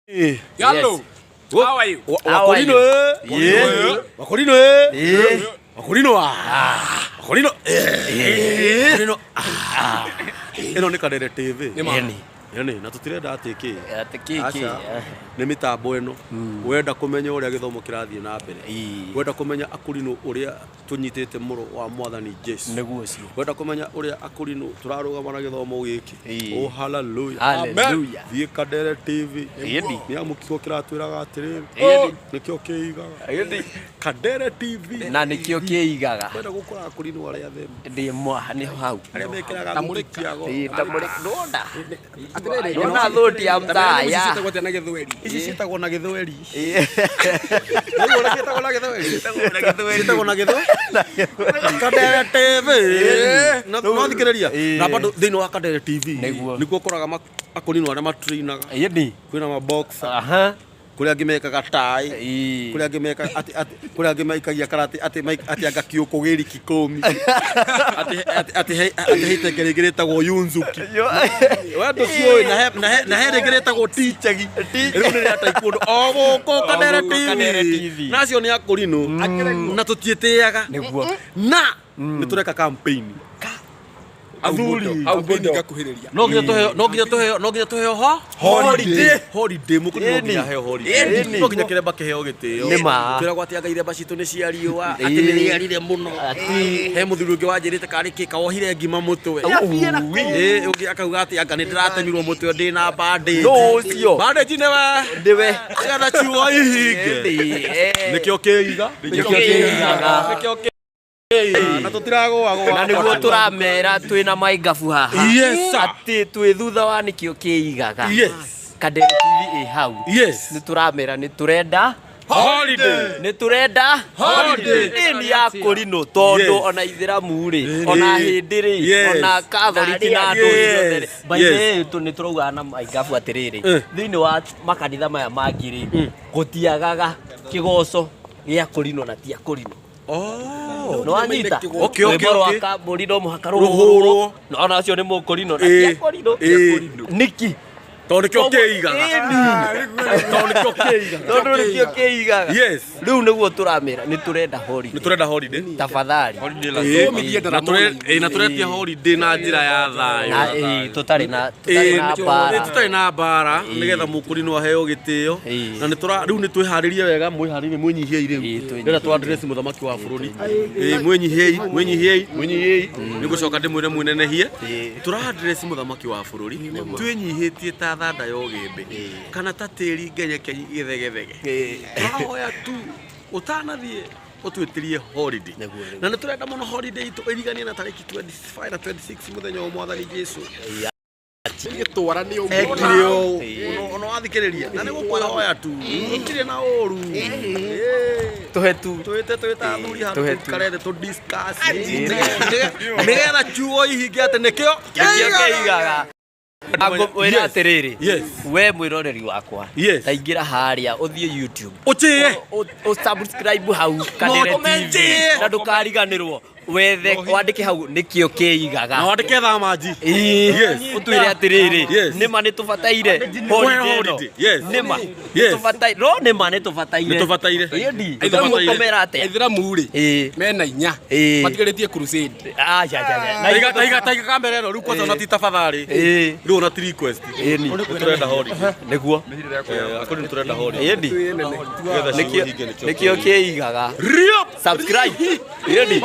Yallo. How are you? Wakorino. Yeah. Wakorino. Yeah. Wakorino. Wakorino. Wakorino. Eno ni Kadere TV. Yani na tutirenda atiki. Atiki. Ni mitambo eno. Wenda kumenya uria githomo kirathie na mbere. Wenda kumenya Akorino uria tunyitite muro wa Mwathani Jesu. Niguo cio. Wenda kumenya uria Akorino turarugama na githomo giki. Oh hallelujah. Hallelujah. Thie Kadere TV. Yedi. Ni amukiko kiratwiraga atiriri. Yedi. Nikio kiigaga. Yedi. Kadere TV. Na nikio kiigaga. Wenda gukora Akorino aria themu. Ndi mwa ni hau. Aria mekiraga tamurikiago. Tamurika ndonda. Ndona thoti ya mtaya. Ici citagwo na githweri. Niguo na gitagwo na githweri. Citagwo na githweri. Kadere TV. No thikiriria. Na bado thini wa Kadere TV. Nikuo koraga Akorino aria matrainaga. Yedi. Kwina ma boxer. Aha. Kuria angimekaga tai. Kuria angimeka kuria angimaikagia karate ati anga kiuko giri kikomi. Ati heite geregeretagwo Yunzuki. Wendo cioi na heregeretagwo Tichagi. Riu ni ria taekwondo o guko Kadere TV. Nacio ni Akorino na tutietiaga. Niguo. Na ni tureka campaign. Athuri Abundi gakuhiriria. no nginya tuheo holiday mukuno nginya heo holiday no nginya kiremba kiheo gitio twiragwo ati anga iremba citu ni cia riua ati ni riarire muno he muthuri ungi wanjirite kari kika wohire ngima mutwe ungi akauga ati anga ni ndiratemirwo mutwe ndi na bandage no cio bandage ndiwe gatha chuo ihinge nikio kiiga na tutiragwa na niguo turamera twina maingabu haha ati twi thutha wa nikio kiigaga Kadere TV e hau ni turamera ni turenda holiday ni turenda holiday ni Akorino tondu ona ithiramu ri ona hindi ri ona Catholic na andu othe baithe tu ni turauga na maingabu atiriri thiini wa makanitha maya mangiri gutiagaga kigoco gia Akorino na ti Akorino. No anyita. Okay. Waka Murindo muhaka ruhuru. No ona acio ni Mukorino na ti Akorino. Niki. Tondu kio kiigaga. Tondu nikio kiigaga. Yes. Riu niguo turamira ni turenda holiday. Ni turenda holiday. Tafadhali. Na turetia holiday na njira ya thayo. Tutari na bara. Tutari na bara nigetha Mukorino aheo gitio. Na ni tura riu ni twiharirie wega mwiharirie mwinyihie iriu. Ndira twa address muthamaki wa bururi. Mwinyihie. Ni gucoka ndimwire mwinenehie. Tura address muthamaki wa bururi. Twinyihitie ta thanda yo gimbe kana ta tiri ngenyeke githegethege twahoya tu utanathie utwitirie holiday na ni turenda muno holiday itu iriganie na tariki 25 na 26 muthenya wa Mwathani Jesu Gitwara ni umwo no athikiriria na ni gukuhoya tu tutire na oru twita athuri handu tukarete tu discuss nigetha chuo ihinge ati nikio kiigaga wera atiriri we mwiroreri wakwa ta ingira haria uthie YouTube utie subscribe hau Kadere TV na ndukariganirwo wethe wandike hau nikio kiigaga na wandike thamaji utwire atiriri nima ni tubataire holiday nima tubataire no nima ni tubataire yedi mukomera ate ithiramu ri mena inya matigiritie crusade na iga kamera ro ruko na ti tafadhali ro na request turenda holiday niguo Akorino turenda holiday yedi nikio kiigaga subscribe yedi